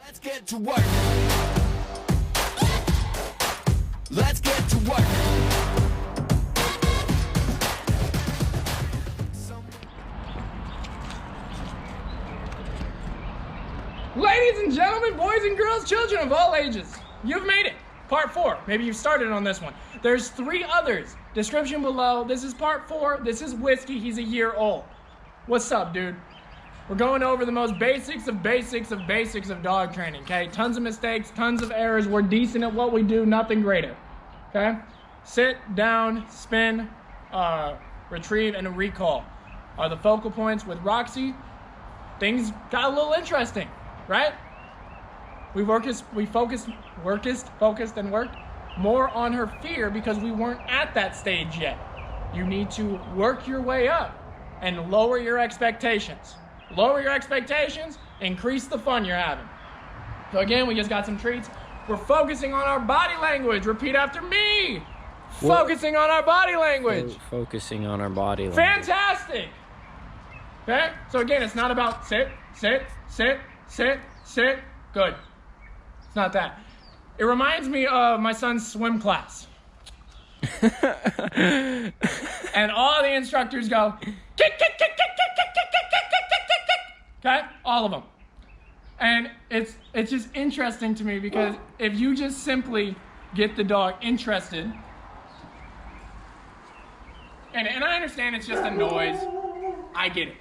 Let's get to work. Let's get to work. Ladies and gentlemen, boys and girls, children of all ages, you've made it. Part 4. Maybe you've started on this one. There's 3 others. Description below. This is part 4. This is Whiskey. He's a year old. What's up, dude? We're going over the most basics of dog training, okay? Tons of mistakes, tons of errors. We're decent at what we do, nothing greater, okay? Sit, down, spin, retrieve, and recall are the focal points. With Roxie, things got a little interesting, right? We focused more on her fear because we weren't at that stage yet. You need to work your way up and lower your expectations. Lower your expectations, increase the fun you're having. So again, we just got some treats. We're focusing on our body language. Repeat after me. Focusing on our body language. Focusing on our body language. Fantastic. Okay? So again, it's not about sit, sit, sit, sit, sit. Good. It's not that. It reminds me of my son's swim class. And all the instructors go, kick, kick, kick, kick, kick, kick, kick, kick, kick, kick, kick, kick, kick. Okay? All of them. And it's just interesting to me because if you just simply get the dog interested, and I understand it's just a noise. I get it.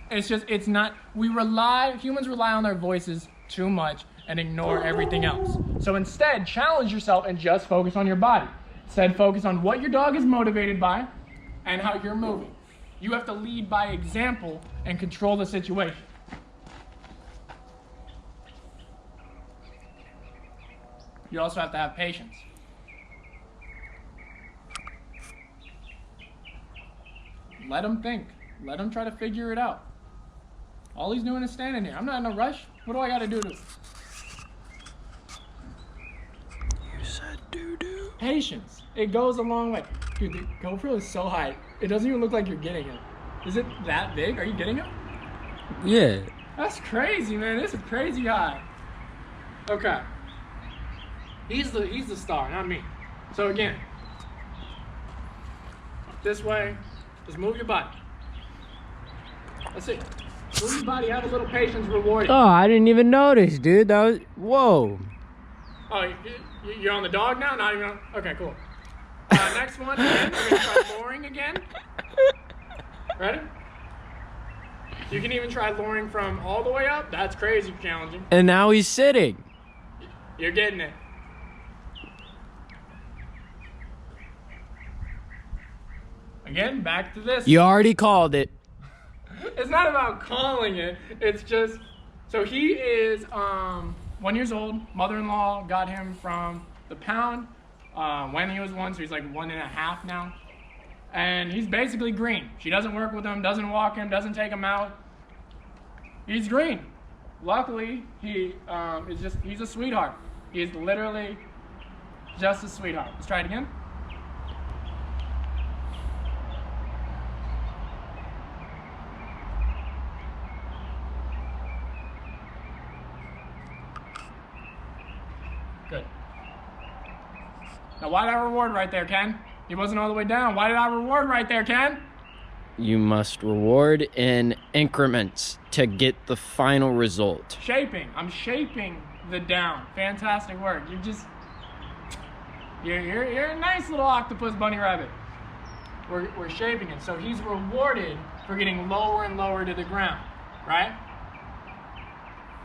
It's not, humans rely on their voices too much and ignore everything else. So instead, challenge yourself and just focus on your body. Instead, focus on what your dog is motivated by and how you're moving. You have to lead by example and control the situation. You also have to have patience. Let him think. Let him try to figure it out. All he's doing is standing here. I'm not in a rush. What do I got to do to... You said doo-doo. Patience. It goes a long way. Dude, the GoPro is so high. It doesn't even look like you're getting it. Is it that big? Are you getting it? Yeah. That's crazy, man. This is crazy high. Okay. He's the star, not me. So again, this way. Just move your body. That's it. Move your body. Have a little patience. Reward it. Oh, I didn't even notice, dude. That was... Whoa. Oh, you're on the dog now? Not even on... Okay, cool. Next one, again, we're going to try luring again. Ready? You can even try luring from all the way up. That's crazy challenging. And now he's sitting. You're getting it. Again, back to this. You already called it. It's not about calling it. It's just... So he is 1 year old. Mother-in-law got him from the pound when he was 1, so he's like 1.5 now. And he's basically green. She doesn't work with him, doesn't walk him, doesn't take him out. He's green. Luckily, he's a sweetheart. He's literally just a sweetheart. Let's try it again. Good. Now, why did I reward right there, Ken? He wasn't all the way down. Why did I reward right there, Ken? You must reward in increments to get the final result. Shaping. I'm shaping the down. Fantastic work. You're a nice little octopus bunny rabbit. We're shaping it. So he's rewarded for getting lower and lower to the ground, right?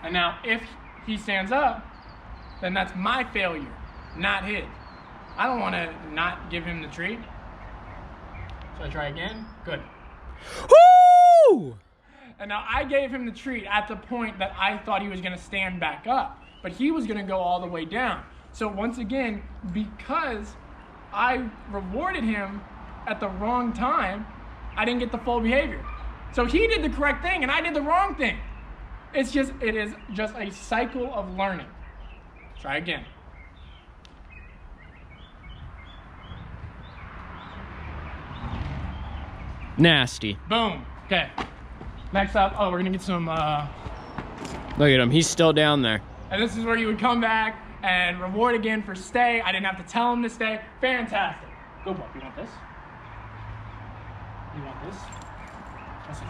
And now if he stands up, then that's my failure, not his. I don't want to not give him the treat. So I try again. Good. Woo! And now I gave him the treat at the point that I thought he was going to stand back up, but he was going to go all the way down. So once again, because I rewarded him at the wrong time, I didn't get the full behavior. So he did the correct thing and I did the wrong thing. It is just a cycle of learning. Try again. Nasty. Boom. Okay. Next up, we're gonna get some. Look at him. He's still down there. And this is where you would come back and reward again for stay. I didn't have to tell him to stay. Fantastic. Good boy. You want this? You want this? That's it.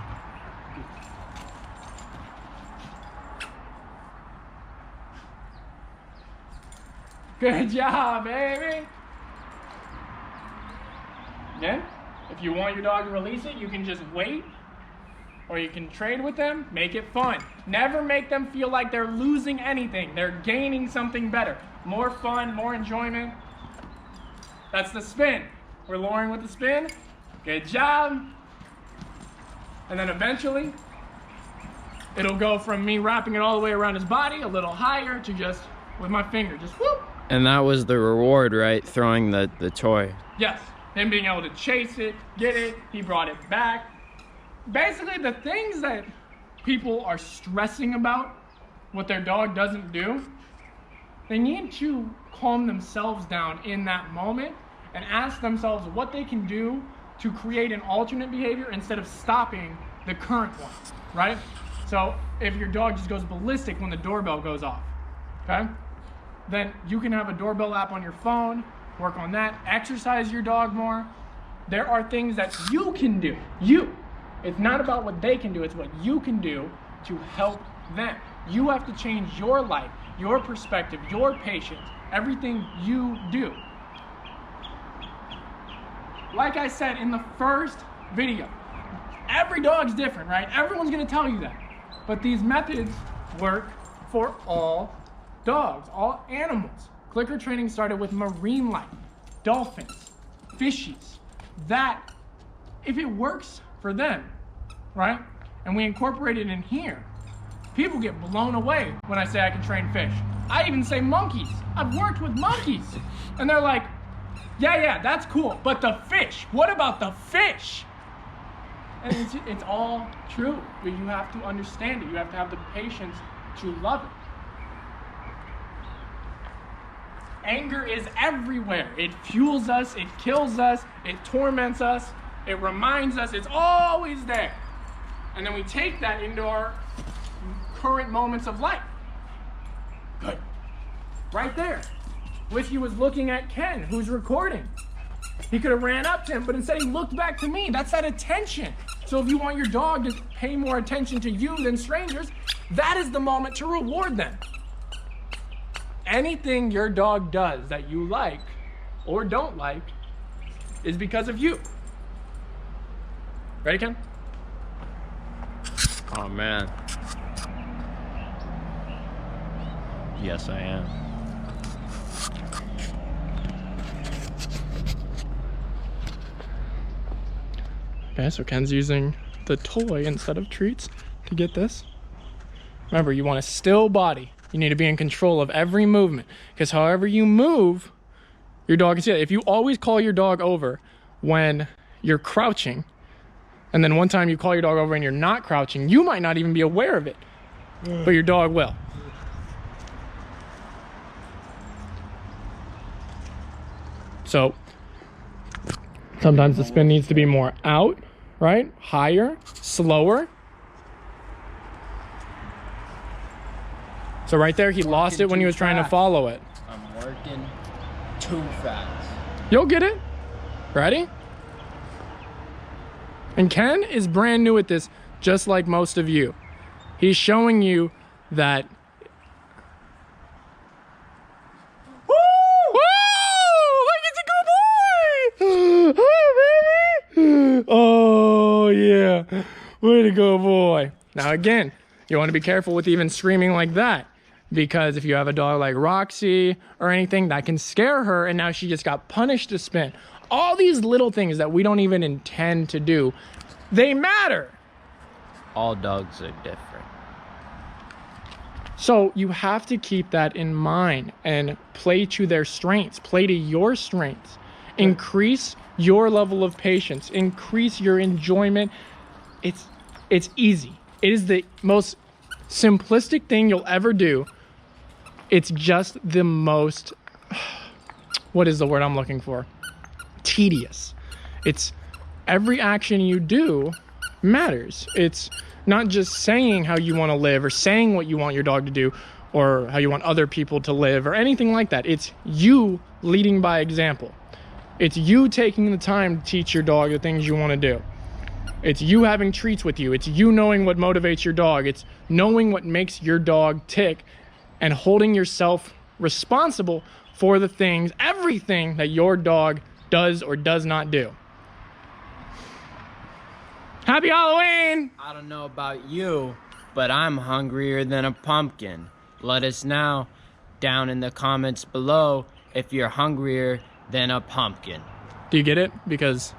Good job, baby. Again, if you want your dog to release it, you can just wait, or you can trade with them. Make it fun. Never make them feel like they're losing anything. They're gaining something better. More fun, more enjoyment. That's the spin. We're luring with the spin. Good job. And then eventually, it'll go from me wrapping it all the way around his body, a little higher, to just with my finger, just whoop. And that was the reward, right? Throwing the toy. Yes, him being able to chase it, get it, he brought it back. Basically, the things that people are stressing about, what their dog doesn't do, they need to calm themselves down in that moment and ask themselves what they can do to create an alternate behavior instead of stopping the current one, right? So if your dog just goes ballistic when the doorbell goes off, okay? Then you can have a doorbell app on your phone, work on that, exercise your dog more. There are things that you can do. It's not about what they can do, it's what you can do to help them. You have to change your life, your perspective, your patience, everything you do. Like I said in the first video, every dog's different, right? Everyone's gonna tell you that. But these methods work for all dogs, all animals. Clicker training started with marine life, dolphins, fishies. That, if it works for them, right? And we incorporate it in here, people get blown away when I say I can train fish. I even say monkeys. I've worked with monkeys. And they're like, yeah, that's cool. But the fish, what about the fish? And it's all true, but you have to understand it. You have to have the patience to love it. Anger is everywhere. It fuels us, it kills us, it torments us, it reminds us, it's always there. And then we take that into our current moments of life. Good. Right there. Whiskey was looking at Ken, who's recording. He could have ran up to him, but instead he looked back to me. That's that attention. So if you want your dog to pay more attention to you than strangers, that is the moment to reward them. Anything your dog does that you like or don't like is because of you. Ready, Ken? Oh, man. Yes, I am. Okay, so Ken's using the toy instead of treats to get this. Remember, you want a still body. You need to be in control of every movement, because however you move, your dog can see it. If you always call your dog over when you're crouching, and then one time you call your dog over and you're not crouching, you might not even be aware of it, but your dog will. So sometimes the spin needs to be more out, right? Higher, slower. So right there, he lost it when he was trying to follow it. I'm working too fast. You'll get it. Ready? And Ken is brand new at this, just like most of you. He's showing you that. Woo! Woo! Look, it's a good boy! Hi, baby! Oh, yeah. Way to go, boy. Now, again, you want to be careful with even screaming like that, because if you have a dog like Roxie or anything, that can scare her, and now she just got punished to spin. All these little things that we don't even intend to do, they matter. All dogs are different. So you have to keep that in mind and play to their strengths, play to your strengths. Increase your level of patience, increase your enjoyment. It's easy. It is the most simplistic thing you'll ever do. It's just the most, what is the word I'm looking for? Tedious. It's every action you do matters. It's not just saying how you want to live or saying what you want your dog to do. or how you want other people to live or anything like that. It's you leading by example. It's you taking the time to teach your dog the things you want to do. It's you having treats with you. It's you knowing what motivates your dog. It's knowing what makes your dog tick and holding yourself responsible for the things, everything that your dog does or does not do. Happy Halloween! I don't know about you, but I'm hungrier than a pumpkin. Let us know down in the comments below if you're hungrier than a pumpkin. Do you get it? Because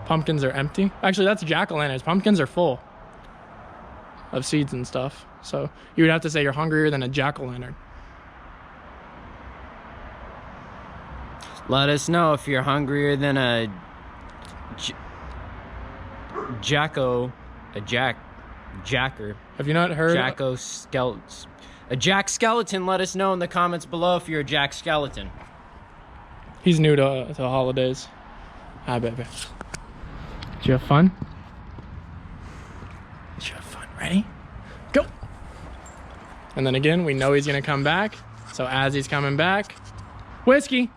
pumpkins are empty. Actually, that's jack-o'-lanterns. Pumpkins are full of seeds and stuff. So you would have to say you're hungrier than a jack-o'-lantern. Let us know if you're hungrier than a jacker. Have you not heard? A jack skeleton. Let us know in the comments below if you're a jack skeleton. He's new to holidays. Hi, baby. Did you have fun? Did you have fun? Ready? Go! And then again, we know he's gonna come back. So as he's coming back, Whiskey!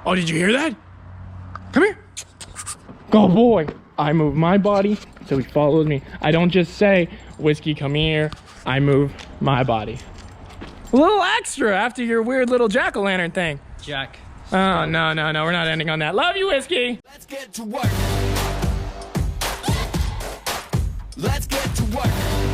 Oh, did you hear that? Come here! Go, boy! I move my body, so he follows me. I don't just say, Whiskey, come here. I move my body. A little extra after your weird little jack-o'-lantern thing. Jack. Oh, no, we're not ending on that. Love you, Whiskey. Let's get to work. Let's get to work.